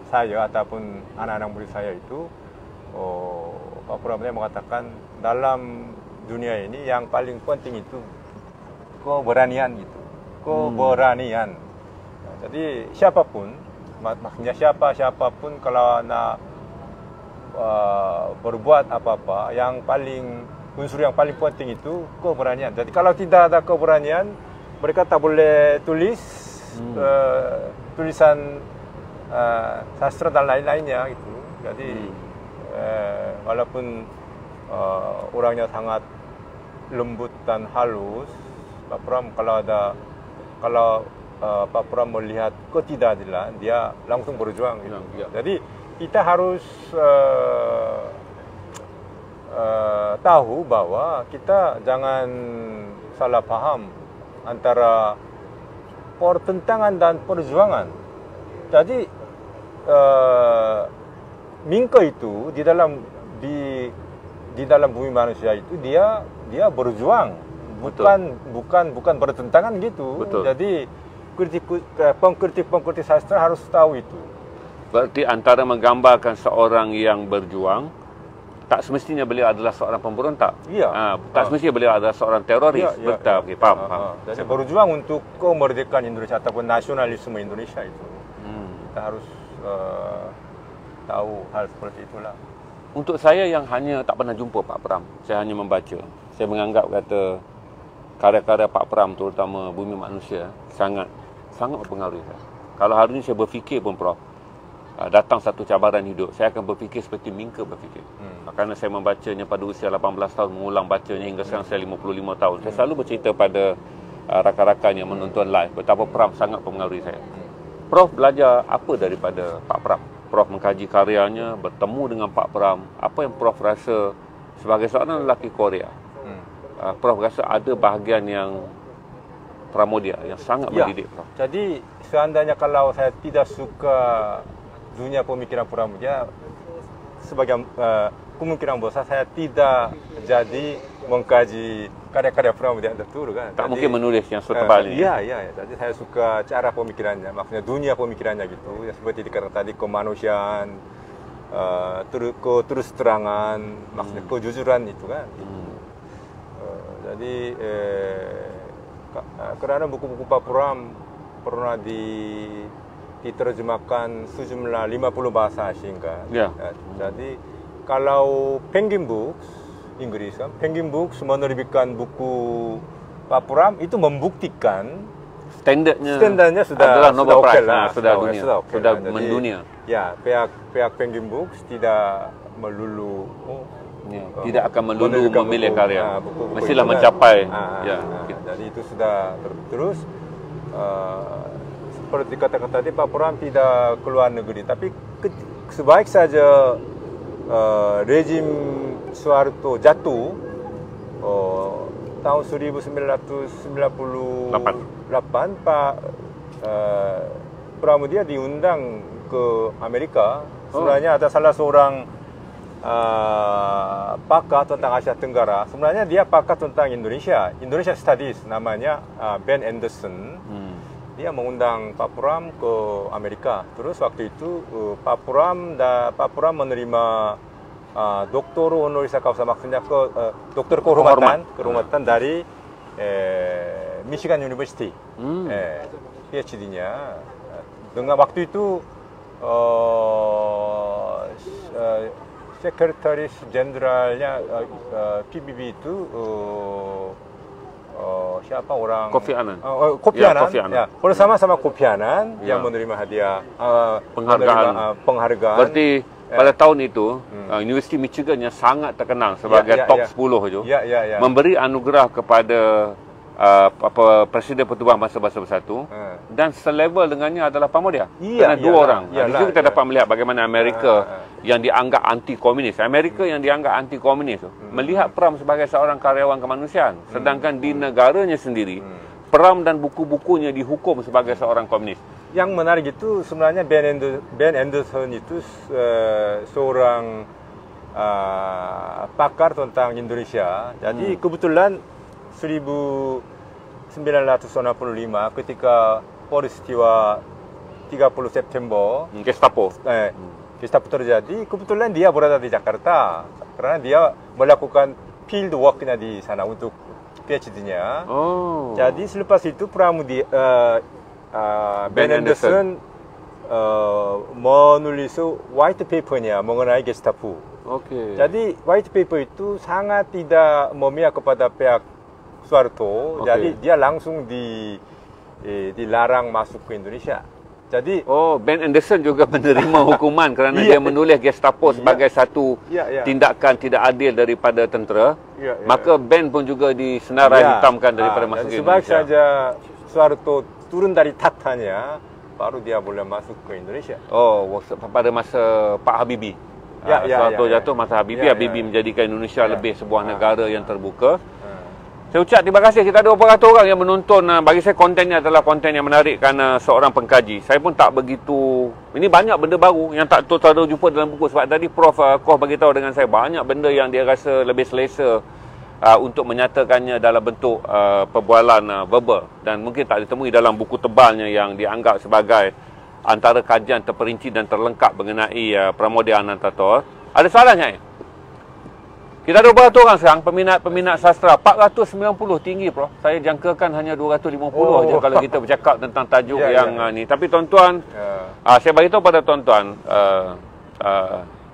saya ataupun anak-anak murid saya itu, Pak Pramudia mengatakan dalam dunia ini yang paling penting itu keberanian gitu, keberanian. Jadi siapapun, maksudnya siapapun kalau nak berbuat apa-apa, unsur yang paling penting itu keberanian. Jadi kalau tidak ada keberanian, mereka tak boleh tulis tulisan sastra dan lain-lainnya gitu. Jadi walaupun orangnya sangat lembut dan halus, Pak Pram kalau Pak Pram melihat ketidakadilan, dia langsung berjuang gitu. Ya. Jadi kita harus tahu bahwa kita jangan salah paham antara pertentangan dan perjuangan. Jadi Mingke itu di dalam bumi manusia itu dia berjuang, bukan bertentangan gitu. Betul. Jadi pengkritik sastra harus tahu itu. Berarti antara menggambarkan seorang yang berjuang, tak semestinya beliau adalah seorang pemberontak. Iya. Tak semestinya beliau adalah seorang teroris. Iya. Okay, faham. Jadi berjuang untuk kemerdekaan Indonesia ataupun nasionalisme Indonesia itu. Kita harus tahu hal seperti itulah. Untuk saya yang hanya tak pernah jumpa Pak Pram, saya hanya membaca. Saya menganggap kata karya-karya Pak Pram, terutama Bumi Manusia, sangat mempengaruhi saya. Kalau hari ini saya berfikir pun, Prof, datang satu cabaran hidup, saya akan berfikir seperti Mingke berfikir. Kerana saya membacanya pada usia 18 tahun, mengulang bacanya hingga sekarang saya 55 tahun. Saya selalu bercerita pada rakan-rakan yang menonton live betapa Pram sangat mempengaruhi saya. Prof belajar apa daripada Pak Pram? Prof mengkaji karyanya, bertemu dengan Pak Pram. Apa yang Prof rasa sebagai seorang lelaki Korea? Prof rasa ada bahagian yang Pramudia yang sangat mendidik Prof. Jadi seandainya kalau saya tidak suka dunia pemikiran Pramudia, sebagai kemungkinan besar saya tidak jadi mengkaji karya-karya Pramudia betul kan. Tak mungkin menulis yang setebal ini. Iya. Jadi saya suka cara pemikirannya, maksudnya dunia pemikirannya gitu. Ya seperti dikatakan tadi, kemanusiaan, terus terangan, maksudnya kejujuran itu kan. Jadi kerana buku-buku Pak Pram pernah diterjemahkan sejumlah 50 bahasa asing kan. Jadi kalau Penguin Books Inggris kan, Penguin Books menerbitkan buku Pak Pram itu membuktikan standarnya sudah adalah Nobel Prize, sudah mendunia. Ya, pihak Penguin Books tidak melulu tidak akan melulu memilih karya, mestilah mencapai. Jadi itu sudah terus seperti kata-kata tadi, Pak Pram tidak keluar negeri, tapi sebaik saja rezim Soeharto jatuh tahun 1998, Pak Pramudia diundang ke Amerika. Sebenarnya ada salah seorang pakar tentang Asia Tenggara. Sebenarnya dia pakar tentang Indonesia Studies, namanya Ben Anderson. Dia mengundang Pak Pram ke Amerika. Terus waktu itu Pak Pram menerima doktor honoris causa, maksudnya doktor kehormatan dari Michigan University. PhD-nya. Dengan waktu itu Sekretaris Jenderalnya PBB itu siapa orang? Kofi Annan. Kofi Annan. Ya, bersama-sama Kofi Annan yang menerima hadiah penghargaan. Berarti pada tahun itu Universiti Michigan yang sangat terkenal sebagai top 10 itu memberi anugerah kepada Presiden Pertubuhan Bangsa-Bangsa Bersatu dan selevel dengannya adalah Pramodia. Kerana dua orang. Di situ kita dapat melihat bagaimana Amerika yang dianggap anti-komunis, Amerika yang dianggap anti-komunis melihat Pram sebagai seorang karyawan kemanusiaan, sedangkan di negaranya sendiri Pram dan buku-bukunya dihukum sebagai seorang komunis. Yang menarik itu sebenarnya Ben Anderson itu seorang pakar tentang Indonesia. Jadi kebetulan 1965 ketika peristiwa 30 September Gestapo terjadi, kebetulan dia berada di Jakarta karena dia melakukan field work-nya di sana untuk PhD-nya. Jadi selepas itu Ben Anderson menulis white paper-nya mengenai Gestapo. Jadi white paper itu sangat tidak memihak kepada pihak Soeharto. Jadi dia langsung dilarang masuk ke Indonesia. Jadi Ben Anderson juga menerima hukuman kerana dia menulis Gestapo sebagai satu tindakan tidak adil daripada tentera. Maka Ben pun juga disenarai hitamkan daripada masuk ke Indonesia. Sebab saja Soeharto turun dari tahtanya, baru dia boleh masuk ke Indonesia. Pada masa Pak Habibie. Soeharto jatuh masa Habibie, Habibie menjadikan Indonesia lebih sebuah negara yang terbuka. Saya ucap terima kasih. Kita ada beberapa orang yang menonton. Bagi saya konten ini adalah konten yang menarik kerana seorang pengkaji. Saya pun tak begitu... Ini banyak benda baru yang tak tahu jumpa dalam buku. Sebab tadi Prof. Koh beritahu dengan saya banyak benda yang dia rasa lebih selesa untuk menyatakannya dalam bentuk perbualan verbal. Dan mungkin tak ditemui dalam buku tebalnya yang dianggap sebagai antara kajian terperinci dan terlengkap mengenai Pramodia Anantathur. Ada soalannya? Kita ada berapa orang sekarang peminat sastra? 490 tinggi, Prof. Saya jangkakan hanya 250 je kalau kita bercakap tentang tajuk ni. Tapi tuan-tuan, saya beritahu pada tuan-tuan,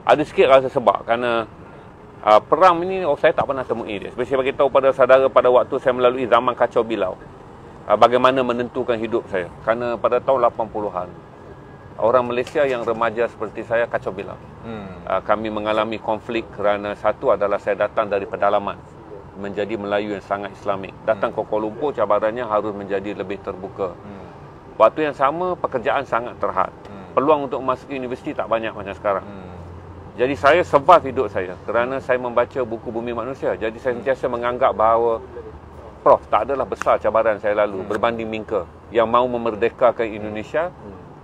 ada sikit rasa sebab kerana Pram ini saya tak pernah temui dia. Seperti saya beritahu pada saudara pada waktu saya melalui zaman kacau bilau. Bagaimana menentukan hidup saya. Kerana pada tahun 80-an, orang Malaysia yang remaja seperti saya kacau bilau. Kami mengalami konflik kerana satu adalah saya datang dari pedalaman, menjadi Melayu yang sangat Islamik. Datang ke Kuala Lumpur, cabarannya harus menjadi lebih terbuka. Waktu yang sama, pekerjaan sangat terhad. Peluang untuk masuk ke universiti tak banyak macam sekarang. Jadi saya survive hidup saya kerana saya membaca buku Bumi Manusia. Jadi saya sentiasa menganggap bahawa Prof, tak adalah besar cabaran saya lalu berbanding Mingke yang mahu memerdekakan Indonesia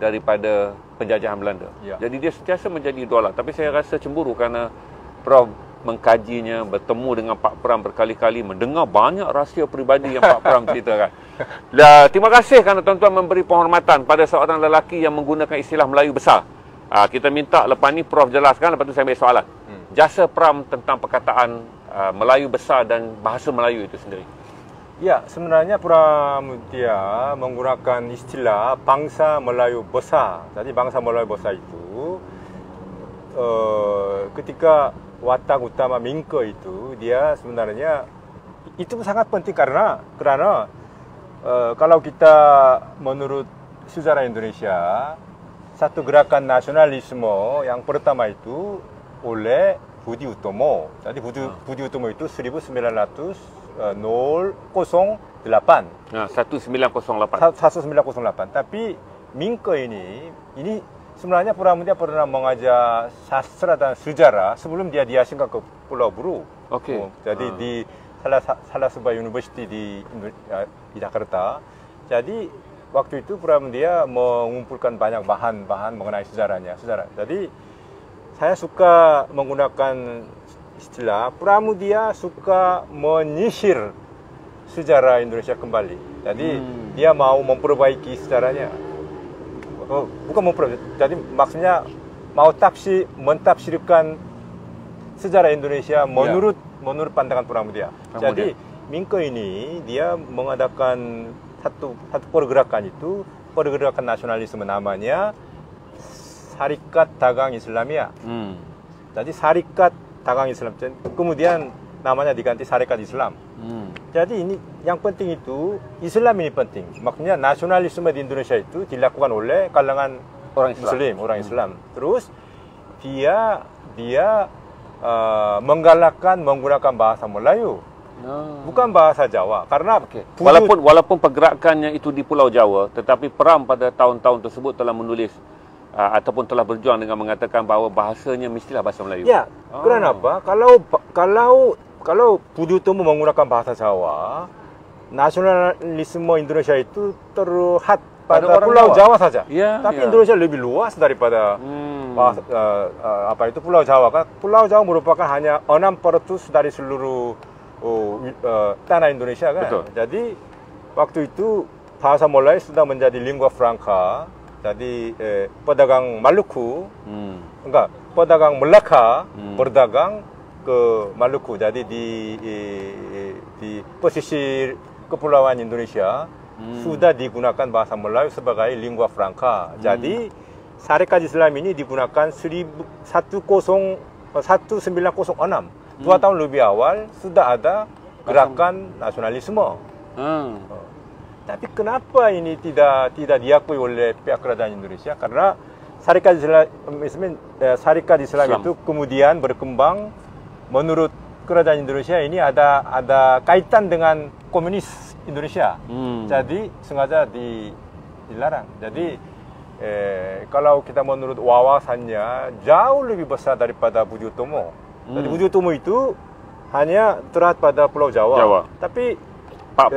daripada penjajahan Belanda. Jadi dia sentiasa menjadi idola. Tapi saya rasa cemburu kerana Prof mengkajinya, bertemu dengan Pak Pram berkali-kali, mendengar banyak rahsia peribadi yang Pak Pram ceritakan. Terima kasih kerana tuan-tuan memberi penghormatan pada seorang lelaki yang menggunakan istilah Melayu besar. Kita minta lepas ni Prof jelaskan, lepas tu saya ambil soalan. Jasa Pram tentang perkataan Melayu besar dan bahasa Melayu itu sendiri. Ya, sebenarnya Pramudia menggunakan istilah bangsa Melayu besar. Jadi bangsa Melayu besar itu ketika watak utama Mingke itu, dia sebenarnya itu sangat penting karena kalau kita menurut sejarah Indonesia, satu gerakan nasionalisme yang pertama itu oleh Budi Utomo. Jadi Budi Utomo itu 1908. 1908. Tapi Mingke ini sebenarnya Pramudia pernah mengajar sastra dan sejarah sebelum dia diasingkan ke Pulau Buru. Jadi di salah sebuah universiti di Jakarta. Jadi waktu itu Pramudia mengumpulkan banyak bahan-bahan mengenai sejarahnya. Jadi saya suka menggunakan istilah Pramudia suka menyisir sejarah Indonesia kembali. Jadi dia mau memperbaiki sejarahnya. Bukan memperbaiki. Jadi maksudnya mau mentafsirkan sejarah Indonesia menurut pandangan Pramudia. Jadi Mingke ini dia mengadakan satu pergerakan itu, pergerakan nasionalisme namanya Syarikat Dagang Islamiyah. Jadi Syarikat Dagang Islam, kemudian namanya diganti Syarikat Islam. Jadi ini yang penting itu Islam ini penting. Maksudnya nasionalisme di Indonesia itu dilakukan oleh kalangan orang Muslim, orang Islam. Terus dia menggalakkan menggunakan bahasa Melayu. bukan bahasa Jawa. Karena walaupun pergerakannya itu di Pulau Jawa, tetapi Pram pada tahun-tahun tersebut telah menulis ataupun telah berjuang dengan mengatakan bahawa bahasanya mestilah bahasa Melayu. Ya, kenapa? Kalau Budi Utomo menggunakan bahasa Jawa, nasionalisme Indonesia itu terlihat pada Pulau Jawa saja. Tapi Indonesia lebih luas daripada Pulau Jawa. Kan Pulau Jawa merupakan hanya 6% dari seluruh tanah Indonesia kan. Betul. Jadi waktu itu bahasa Melayu sudah menjadi lingua franca. Jadi pedagang Maluku, pedagang Melaka berdagang ke Maluku. Jadi di pesisir kepulauan Indonesia sudah digunakan bahasa Melayu sebagai lingua franca. Jadi Syarikat Islam ini digunakan 1906. 2 tahun lebih awal sudah ada gerakan nasionalisme. Tapi kenapa ini tidak diakui oleh pihak kerajaan Indonesia? Karena Syarikat Islam itu kemudian berkembang menurut kerajaan Indonesia ini ada kaitan dengan komunis Indonesia. Jadi sengaja dilarang. Jadi kalau kita menurut wawasannya jauh lebih besar daripada Budi Utomo. Jadi Budi Utomo itu hanya terhad pada Pulau Jawa. Tapi Pak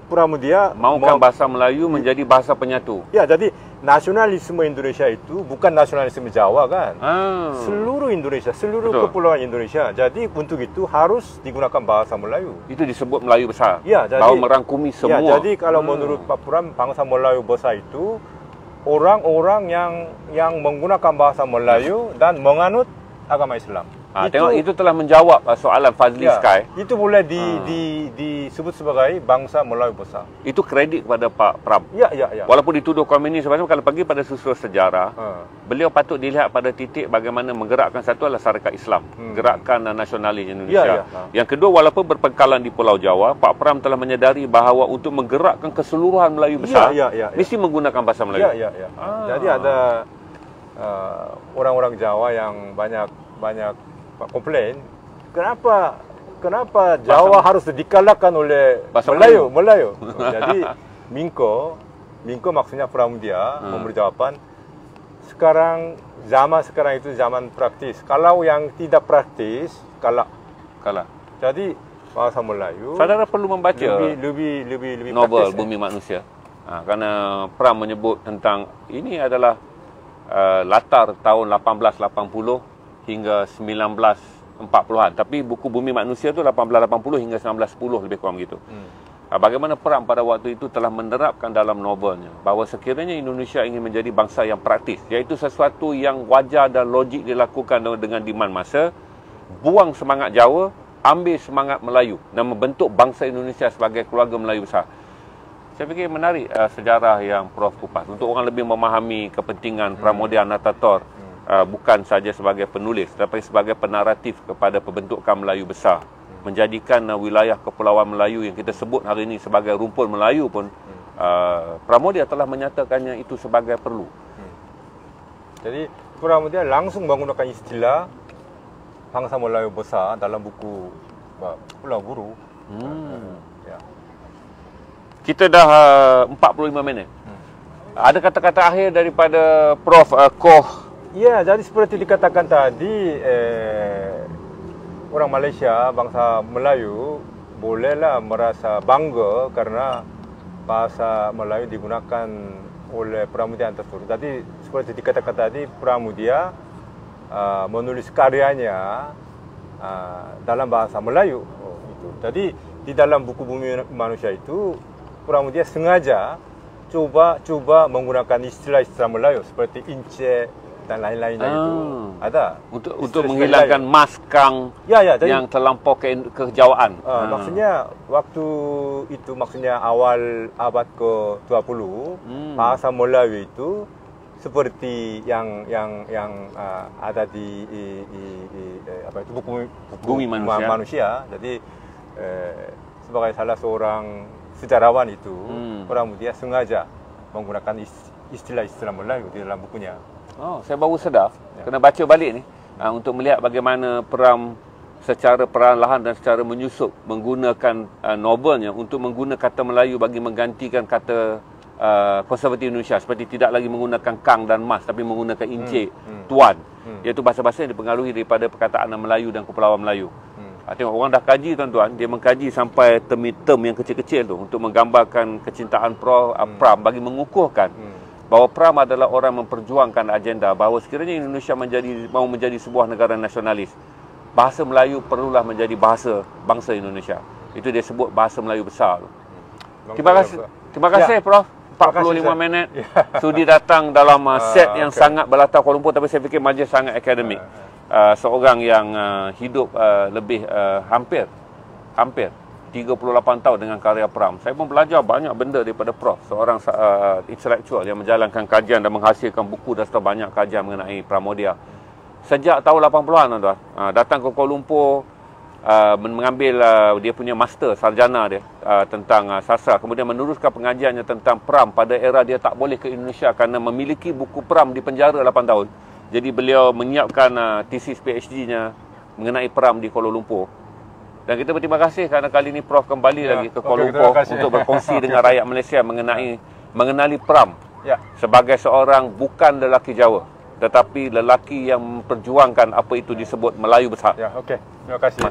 Pramoedya mahukan bahasa Melayu menjadi bahasa penyatu. Ya, jadi nasionalisme Indonesia itu bukan nasionalisme Jawa kan. Seluruh Indonesia, seluruh kepulauan Indonesia. Jadi untuk itu harus digunakan bahasa Melayu. Itu disebut Melayu besar. Ya, jadi bahawa merangkumi semua. Ya, jadi kalau menurut Pak Pram, bangsa Melayu besar itu orang-orang yang menggunakan bahasa Melayu dan menganut agama Islam. Itu telah menjawab soalan Fazli Sky. Itu boleh disebut sebagai bangsa Melayu besar. Itu kredit kepada Pak Pram. Ya. Walaupun dituduh komunis, sebab kalau pergi pada susul sejarah, beliau patut dilihat pada titik bagaimana menggerakkan satu adalah Syarikat Islam, gerakan nasionalis Indonesia. Yang kedua, walaupun berpangkalan di Pulau Jawa, Pak Pram telah menyadari bahawa untuk menggerakkan keseluruhan Melayu besar, mesti menggunakan bahasa Melayu. Jadi ada orang-orang Jawa yang banyak komplain, kenapa Jawa harus dikalahkan oleh Melayu. Jadi Mingko maksudnya Pramoedya memberi jawaban, zaman sekarang itu zaman praktis. Kalau yang tidak praktis kalah. Jadi bahasa Melayu. Saudara perlu membaca lebih novel praktis, Bumi Manusia. Karena Pram menyebut tentang ini adalah latar tahun 1880 hingga 1940-an. Tapi buku Bumi Manusia itu 1880 hingga 1910 lebih kurang begitu. Bagaimana Pram pada waktu itu telah menerapkan dalam novelnya bahawa sekiranya Indonesia ingin menjadi bangsa yang praktis, iaitu sesuatu yang wajar dan logik dilakukan dengan demand masa, buang semangat Jawa, ambil semangat Melayu dan membentuk bangsa Indonesia sebagai keluarga Melayu besar. Saya fikir menarik sejarah yang Prof kupas untuk orang lebih memahami kepentingan Pramoedya Anantathur. Bukan saja sebagai penulis, tapi sebagai penaratif kepada pembentukan Melayu besar. Menjadikan wilayah kepulauan Melayu yang kita sebut hari ini sebagai rumpun Melayu pun, Pramoedya telah menyatakannya itu sebagai perlu. Jadi Pramoedya langsung menggunakan istilah bangsa Melayu besar dalam buku Pulau Buru. Kita dah 45 minit. Ada kata-kata akhir daripada Prof Koh? Ya, jadi seperti dikatakan tadi, orang Malaysia, bangsa Melayu, bolehlah merasa bangga karena bahasa Melayu digunakan oleh Pramoedya Anantathur. Jadi seperti dikatakan tadi, Pramoedya menulis karyanya dalam bahasa Melayu. Jadi di dalam buku Bumi Manusia itu, Pramoedya sengaja coba menggunakan istilah-istilah Melayu seperti ince dan lain-lainnya itu ada untuk menghilangkan maskang yang terlampau kejawaan. Maksudnya waktu itu, maksudnya awal abad ke-20, bahasa Melayu itu seperti yang ada di buku Bumi Manusia. Jadi sebagai salah seorang sejarawan itu, Pramoedya sengaja menggunakan istilah-istilah Melayu di dalam bukunya. Saya baru sedar, kena baca balik ni untuk melihat bagaimana Pram secara perlahan dan secara menyusup menggunakan novelnya untuk menggunakan kata Melayu bagi menggantikan kata konservatif Indonesia, seperti tidak lagi menggunakan kang dan mas tapi menggunakan encik, tuan, iaitu bahasa-bahasa yang dipengaruhi daripada perkataan Melayu dan Kepulauan Melayu. Tengok orang dah kaji tuan-tuan, dia mengkaji sampai term yang kecil-kecil tu untuk menggambarkan kecintaan Pram bagi mengukuhkan bahawa Pram adalah orang memperjuangkan agenda bahawa sekiranya Indonesia mahu menjadi sebuah negara nasionalis, bahasa Melayu perlulah menjadi bahasa bangsa Indonesia. Itu dia sebut bahasa Melayu besar. Terima kasih Prof. 45 minit sudi datang dalam set yang sangat berlatar Kuala Lumpur, tapi saya fikir majlis sangat akademik. Seorang yang hidup lebih hampir 38 tahun dengan karya Pram. Saya pun belajar banyak benda daripada Prof. Seorang intelektual yang menjalankan kajian dan menghasilkan buku dan banyak kajian mengenai Pramodia. Sejak tahun 80-an tuan-tuan, datang ke Kuala Lumpur, mengambil dia punya master sarjana dia tentang sastra, kemudian meneruskan pengajiannya tentang Pram pada era dia tak boleh ke Indonesia kerana memiliki buku Pram di penjara 8 tahun. Jadi beliau menyiapkan tesis PhD-nya mengenai Pram di Kuala Lumpur. Dan kita berterima kasih kerana kali ini Prof kembali lagi ke Kuala Lumpur untuk berkongsi dengan rakyat Malaysia mengenali Pram sebagai seorang bukan lelaki Jawa, tetapi lelaki yang memperjuangkan apa itu disebut Melayu besar. Okey. Terima kasih.